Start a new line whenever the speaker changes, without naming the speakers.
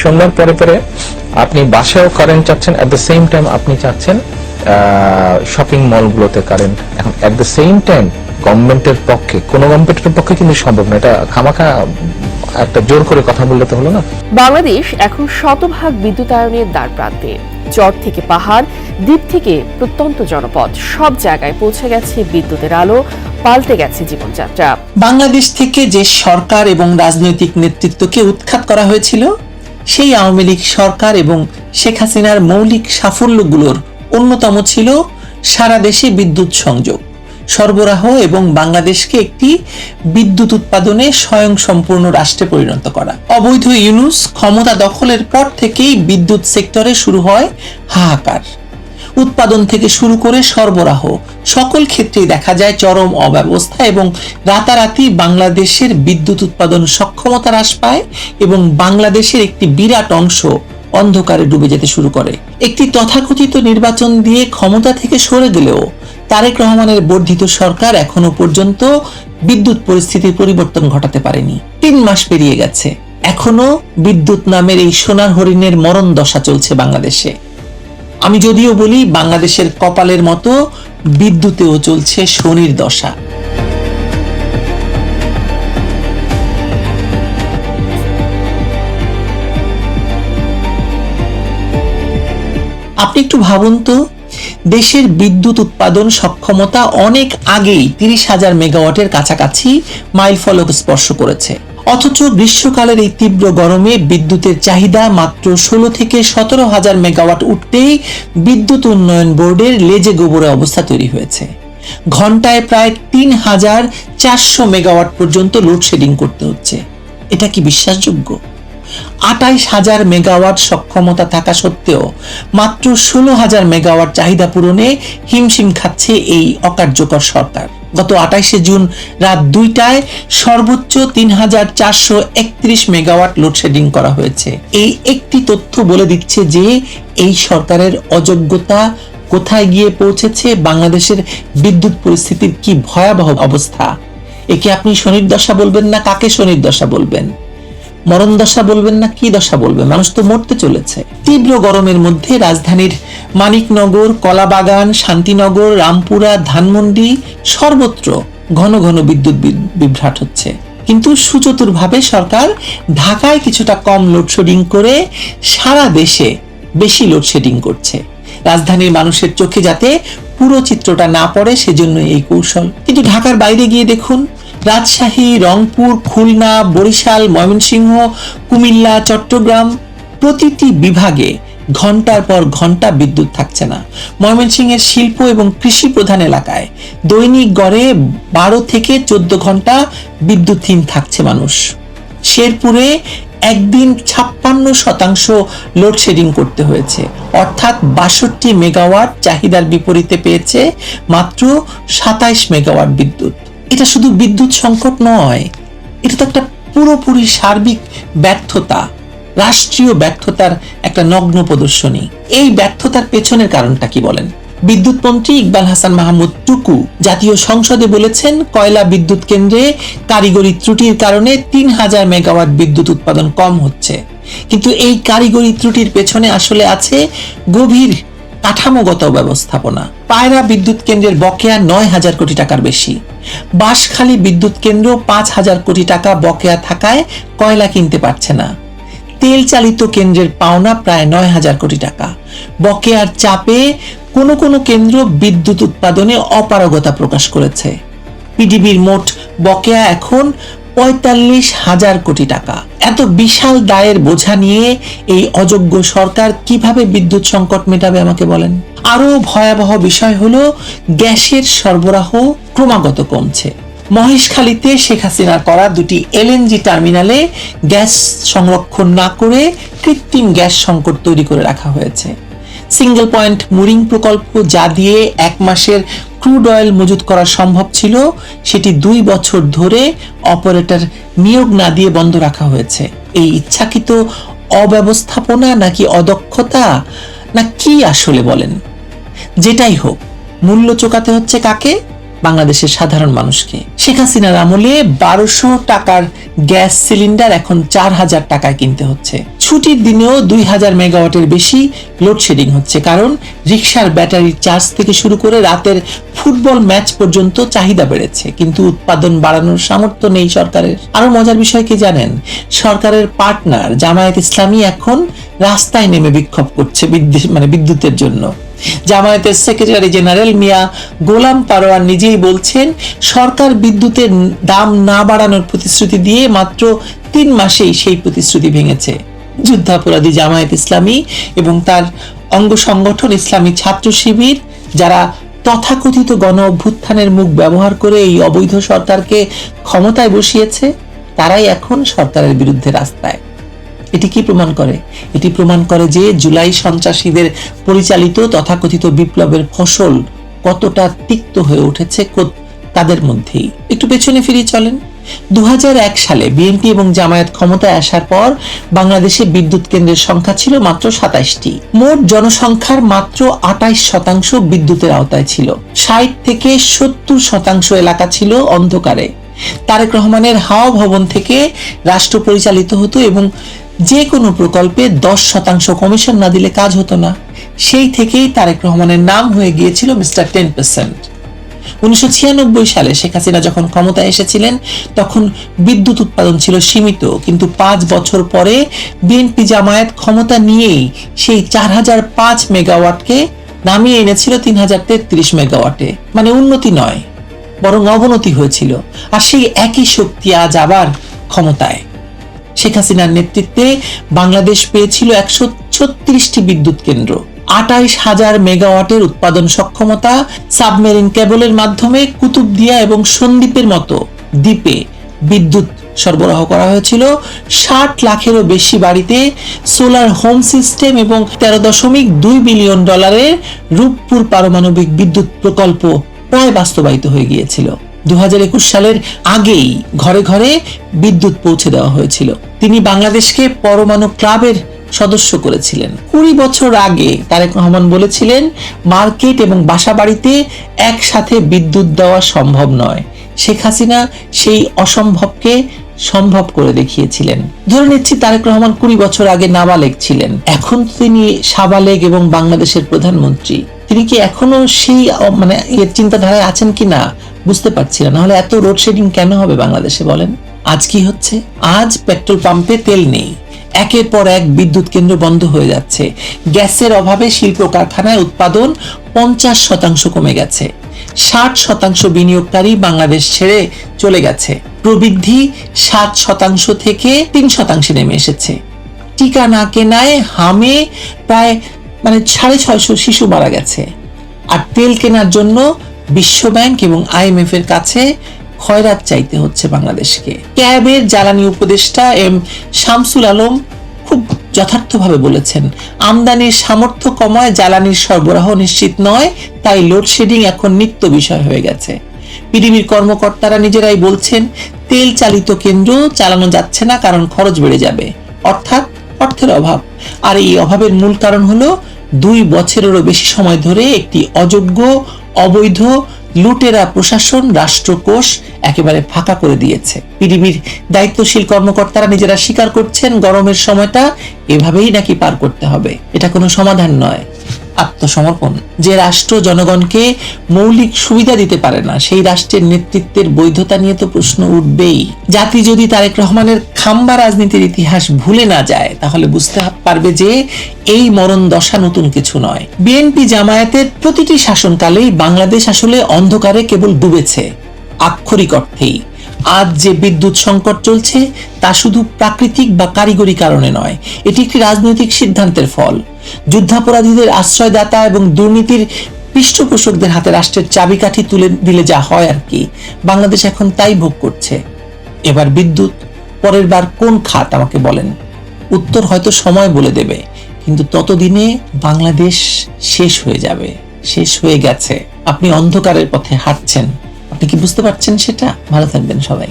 সোমবার পরে পরে আপনি বাসায়ও কারেন্ট চাচ্ছেন, এট দ্য সেম টাইম আপনি চাচ্ছেন শপিং মলগুলোতে কারেন্ট। এখন এট দ্য সেম টাইম গভর্নমেন্টের পক্ষে, কোন গভর্নমেন্টের পক্ষে কিন্তু সম্ভব না, এটা খামাখা একটা জোর করে কথা বললে তো হলো না।
বাংলাদেশ এখন শতভাগ বিদ্যুতায়নের দ্বার প্রান্তে। চর থেকে পাহাড়, দ্বীপ থেকে প্রত্যন্ত জনপদ, সব জায়গায় পৌঁছে গেছে বিদ্যুতের আলো, পাল্টে গেছে জীবনযাত্রা।
বাংলাদেশ থেকে যে সরকার এবং রাজনৈতিক নেতৃত্বকে উৎখাত করা হয়েছিল, সেই আওয়ামী লীগ সরকার এবং শেখ হাসিনার মৌলিক সাফল্যগুলোর অন্যতম ছিল সারা দেশে বিদ্যুৎ সংযোগ সরবরাহ এবং বাংলাদেশকে একটি বিদ্যুৎ উৎপাদনে স্বয়ংসম্পূর্ণ রাষ্ট্রে পরিণত করা। অবৈধ ইউনূস ক্ষমতা দখলের পর থেকেই বিদ্যুৎ সেক্টরে শুরু হয় হাহাকার। উৎপাদন থেকে শুরু করে সরবরাহ সকল ক্ষেত্রেই দেখা যায় চরম অব্যবস্থা এবং রাতারাতি বাংলাদেশের বিদ্যুৎ উৎপাদন সক্ষমতা হ্রাস পায় এবং বাংলাদেশের একটি বিরাট অংশ অন্ধকারে ডুবে যেতে শুরু করে। একটি তথাকথিত নির্বাচন দিয়ে ক্ষমতা থেকে সরে গেলেও তারেক রহমানের বর্ধিত সরকার এখনো পর্যন্ত বিদ্যুৎ পরিস্থিতির পরিবর্তন ঘটাতে পারেনি। 3 মাস পেরিয়ে গেছে, এখনো বিদ্যুৎ নামের এই সোনার হরিণের মরণ দশা চলছে বাংলাদেশে। আমি যদিও বলি, বাংলাদেশের কপালের মতো বিদ্যুতেও চলছে শনির দশা। আপনি একটু ভাবুন তো, দেশের বিদ্যুৎ উৎপাদন সক্ষমতা অনেক আগেই 30,000 মেগাওয়াটের কাছাকাছি মাইলফলক স্পর্শ করেছে, অথচ গ্রীষ্মকালের এই তীব্র গরমে বিদ্যুতের চাহিদা মাত্র 16 থেকে 17,000 মেগাওয়াট উঠতেই বিদ্যুৎ উন্নয়ন বোর্ডের লেজে গোবরে অবস্থা তৈরি হয়েছে। ঘন্টায় প্রায় 3,400 মেগাওয়াট পর্যন্ত লোডশেডিং করতে হচ্ছে। এটা কি বিশ্বাসযোগ্য? 28,000 মেগাওয়াট সক্ষমতা থাকা সত্ত্বেও মাত্র 16,000 মেগাওয়াট চাহিদা পূরণে হিমশিম খাচ্ছে এই অকার্যকর সরকার। গত 28শে জুন রাত 2টায় সর্বোচ্চ 3,431 মেগাওয়াট লোডশেডিং করা হয়েছে। এই একটি তথ্য বলে দিচ্ছে যে এই সরকারের অযোগ্যতা কোথায় গিয়ে পৌঁছেছে, বাংলাদেশের বিদ্যুৎ পরিস্থিতির কি ভয়াবহ অবস্থা। একে আপনি শনির দশা বলবেন না, কাকে শনির দশা বলবেন? মরণ দশা বলবেন না, কি দশা বলবেন? মানুষ তো মরতে চলেছে। তীব্র গরমের মধ্যে রাজধানীর মানিকনগর, কলাবাগান, শান্তিনগর, রামপুরা, ধানমন্ডি সর্বত্র ঘন ঘন বিদ্যুৎ বিভ্রাট হচ্ছে। কিন্তু সুচতুরভাবে সরকার ঢাকায় কিছুটা কম লোডশেডিং করে সারা দেশে বেশি লোডশেডিং করছে, রাজধানীর মানুষের চোখে যাতে পুরো চিত্রটা না পড়ে সেজন্য এই কৌশল। কিন্তু ঢাকার বাইরে গিয়ে দেখুন, রাজশাহী, রংপুর, খুলনা, বরিশাল, ময়মনসিংহ, কুমিল্লা, চট্টগ্রাম প্রতিটি বিভাগে ঘন্টার পর ঘন্টা বিদ্যুৎ থাকছে না। ময়মনসিংহের শিল্প এবং কৃষি প্রধান এলাকায় দৈনিক গড়ে 12 থেকে 14 ঘন্টা বিদ্যুৎহীন থাকছে মানুষ। শেরপুরে একদিন 56% লোডশেডিং করতে হয়েছে, অর্থাৎ 62 মেগাওয়াট চাহিদার বিপরীতে পেয়েছে মাত্র 27 মেগাওয়াট বিদ্যুৎ। এটা শুধু বিদ্যুৎ সংকট নয়, এটা তো একটা পুরোপুরি সার্বিক ব্যর্থতা, রাষ্ট্রীয় ব্যর্থতার একটা নগ্ন প্রদর্শনী। এই ব্যর্থতার পেছনের কারণটা কি বলেন? বিদ্যুৎ মন্ত্রী ইকবাল হাসান মাহমুদ টুকু জাতীয় সংসদে বলেছেন, কয়লা বিদ্যুৎ কেন্দ্রে কারিগরি ত্রুটির কারণে 3,000 মেগাওয়াট বিদ্যুৎ উৎপাদন কম হচ্ছে। কিন্তু এই কারিগরি ত্রুটির পেছনে আসলে আছে গভীর কাঠামোগত ব্যবস্থাপনা। পায়রা বিদ্যুৎ কেন্দ্রের বকেয়া 9,000 কোটি টাকার বেশি। বাঁশখালী বিদ্যুৎ কেন্দ্র 5,000 কোটি টাকা বকেয়া থাকায় কয়লা কিনতে পারছে না। তেল চালিত কেন্দ্রের পাওনা প্রায় 9,000 কোটি টাকা। বকেয়ার চাপে কোনো কোনো কেন্দ্র বিদ্যুৎ উৎপাদনে অপারগতা প্রকাশ করেছে। পিডিবির মোট বকেয়া এখন 45,000 কোটি টাকা। এত বিশাল দায়ের বোঝা নিয়ে এই অযোগ্য সরকার কিভাবে বিদ্যুৎ সংকট মেটাবে আমাকে বলেন? আরো ভয়াবহ বিষয় হলো গ্যাসের সরবরাহ ক্রমাগত কমছে। মহেশখালীতে শেখ হাসিনা করা 2টি এলএনজি টার্মিনালে গ্যাস সংরক্ষণ না করে কৃত্রিম গ্যাস সংকট তৈরি করে রাখা হয়েছে। সিঙ্গেল পয়েন্ট মুরিং প্রকল্প, যা দিয়ে 1 মাসের ক্রুড অয়েল মজুত করা সম্ভব ছিল, সেটি 2 বছর ধরে অপারেটর নিয়োগ না দিয়ে বন্ধ রাখা হয়েছে। এই ইচ্ছাকৃত অব্যবস্থাপনা নাকি অদক্ষতা না কি আসলে বলেন? যেটাই হোক, মূল্য চোকাতে হচ্ছে কাকে? বাংলাদেশের সাধারণ মানুষকে। শেখ হাসিনার আমলে 1200 টাকার গ্যাস সিলিন্ডার এখন 4000 টাকায় কিনতে হচ্ছে। ছুটির দিনেও 2000 মেগাওয়াটের বেশি লোডশেডিং হচ্ছে, কারণ রিকশার ব্যাটারির চার্জ থেকে শুরু করে রাতের ফুটবল ম্যাচ পর্যন্ত চাহিদা বেড়েছে, কিন্তু উৎপাদন বাড়ানোর সামর্থ্য নেই সরকারের। আরো মজার বিষয় কি জানেন, সরকারের পার্টনার জামায়াত ইসলামী এখন রাস্তায় নেমে বিক্ষোভ করছে বিদ্যুতের জন্য। জামায়াতের সেক্রেটারি জেনারেল মিয়া গোলাম পারোয়ার নিজেই বলছেন, সরকার বিদ্যুতের দাম না বাড়ানোর প্রতিশ্রুতি দিয়ে মাত্র 3 মাসেই সেই প্রতিশ্রুতি ভেঙেছে। যুদ্ধাপরাধী জামায়াত ইসলামী এবং তার অঙ্গ সংগঠন ইসলামী ছাত্র শিবির, যারা তথাকথিত গণ অভ্যুত্থানের মুখ ব্যবহার করে এই অবৈধ সরকারকে ক্ষমতায় বসিয়েছে, তারাই এখন সরকারের বিরুদ্ধে রাস্তায়। এটি কি প্রমাণ করে? এটি প্রমাণ করে যে জুলাই সন্ত্রাসীদের পরিচালিত তথাকথিত বিপ্লবের ফসল কতটা তিক্ত হয়ে উঠেছে তাদের মধ্যেই। একটু পেছনে ফিরিয়ে চলেন। 2001 সালে বিএনপি এবং জামায়াত ক্ষমতায় আসার পর বাংলাদেশে বিদ্যুৎ কেন্দ্রের সংখ্যা ছিল মাত্র 27টি। মোট জনসংখ্যার মাত্র 28% বিদ্যুতের আওতায় ছিল। 60 থেকে 70% এলাকা ছিল অন্ধকারে। তারেক রহমানের হাওয়া ভবন থেকে রাষ্ট্র পরিচালিত হতো এবং যে কোনো প্রকল্পে 10% কমিশন না দিলে কাজ হতো না। সেই থেকেই তারেক রহমানের নাম হয়ে গিয়েছিল মিস্টার 10%। 1996 সালে শেখ হাসিনা যখন ক্ষমতায় এসেছিলেন তখন বিদ্যুৎ উৎপাদন ছিল সীমিত, কিন্তু 5 বছর পরে বিএনপি জামায়াত ক্ষমতা নিয়েই সেই 4005 মেগাওয়াটকে নামিয়ে এনেছিল 3033 মেগাওয়াটে। মানে উন্নতি নয়, বরং অবনতি হয়েছিল। আর সেই একই শক্তি আজ আবার ক্ষমতায়। শেখ হাসিনার নেতৃত্বে বাংলাদেশ পেয়েছিল 136টি বিদ্যুৎ কেন্দ্র, 28,000 মেগাওয়াটের উৎপাদন সক্ষমতা। সাবমেরিন কেবলের মাধ্যমে কুতুবদিয়া এবং সন্দ্বীপের মতো দ্বীপে বিদ্যুৎ সরবরাহ করা হয়েছিল। 60 লাখেরও বেশি বাড়িতে সোলার হোম সিস্টেম এবং $13.2 বিলিয়ন রূপপুর পারমাণবিক বিদ্যুৎ প্রকল্প প্রায় বাস্তবায়িত হয়ে গিয়েছিল। 2021 সালের আগেই ঘরে ঘরে বিদ্যুৎ পৌঁছে দেওয়া হয়েছিল। তিনি বাংলাদেশকে পরমাণু ক্লাবের সদস্য করেছিলেন। 20 বছর আগে তারেক রহমান বলেছিলেন, মার্কেট এবং বাসাবাড়িতে একসাথে বিদ্যুৎ দেওয়া সম্ভব নয়। শেখ হাসিনা সেই অসম্ভবকে সম্ভব করে দেখিয়েছিলেন। ধরে নিচ্ছি তারেক রহমান 20 বছর আগে নাবালেগ ছিলেন, এখন তিনি সাবালেগ এবং বাংলাদেশের প্রধানমন্ত্রী। তিনি কি এখনো সেই এর চিন্তাধারায় আছেন কিনা বুঝতে পারছি না। নাহলে এত লোডশেডিং কেন হবে বাংলাদেশে বলেন? আজ কি হচ্ছে? আজ পেট্রোল পাম্পে তেল নেই, একের পর এক বিদ্যুৎ কেন্দ্র বন্ধ হয়ে যাচ্ছে। গ্যাসের অভাবে শিল্প কারখানায় উৎপাদন 50% কমে গেছে। 60% বিনিয়োগকারী বাংলাদেশ ছেড়ে চলে গেছে। প্রবৃদ্ধি 7% থেকে 3% নেমে এসেছে। টিকা না কেনায় হামে প্রায় 650 শিশু মারা গেছে। আর তেল কেনার জন্য বিশ্বব্যাংক এবং IMF এর কাছে খয়রাত চাইতে হচ্ছে বাংলাদেশকে। ক্যাবের জ্বালানি উপদেষ্টা এম শামসুল আলম খুব যথার্থভাবে বলেছেন, আমদানির সামর্থ্য কমায় জ্বালানির সরবরাহ নিশ্চিত নয়, তাই লোডশেডিং এখন নিত্য বিষয় হয়ে গেছে। পিডিবির কর্মকর্তারা নিজেরাই বলছেন, তেল চালিত কেন্দ্র চালানো যাচ্ছে না কারণ খরচ বেড়ে যাবে, অর্থাৎ অর্থের অভাব। আর এই অভাবের মূল কারণ হলো 2 বছরেরও বেশি সময় ধরে একটি অযোগ্য, অবৈধ, লুটেরা প্রশাসন রাষ্ট্রকোষ একেবারে ফাঁকা করে দিয়েছে। পিডিবির দায়িত্বশীল কর্মকর্তারা নিজেরা স্বীকার করছেন, গরমের সময়টা এভাবেই নাকি পার করতে হবে। এটা কোনো সমাধান নয়, আত্মসমর্পণ। যে রাষ্ট্র জনগণকে মৌলিক সুবিধা দিতে পারে না, সেই রাষ্ট্রের নেতৃত্বের বৈধতা নিয়ে তো প্রশ্ন উঠবেই। জাতি যদি তারেক রহমানের খাম্বা রাজনীতির ইতিহাস ভুলে না যায়, তাহলে বুঝতে পারবে যে এই মরণ দশা নতুন কিছু নয়। বিএনপি জামায়াতের প্রতিটি শাসনকালেই বাংলাদেশ আসলে অন্ধকারে কেবল ডুবেছে, আক্ষরিক অর্থেই। আজ যে বিদ্যুৎ সংকট চলছে তা শুধু প্রাকৃতিক বা কারিগরি কারণে নয়, এটি একটি রাজনৈতিক সিদ্ধান্তের ফল। যুদ্ধাপরাধীদের আশ্রয়দাতা এবং দুর্নীতির পৃষ্ঠপোষকদের হাতে রাষ্ট্রের চাবিকাঠি তুলে দিলে যা হয় আর কি, বাংলাদেশ এখন তাই ভোগ করছে। এবার বিদ্যুৎ, পরের বার কোন খাত আমাকে বলেন? উত্তর হয়তো সময় বলে দেবে, কিন্তু ততদিনে বাংলাদেশ শেষ হয়ে যাবে, শেষ হয়ে গেছে। আপনি অন্ধকারের পথে হাঁটছেন, আপনি কি বুঝতে পারছেন সেটা? ভালো থাকবেন সবাই।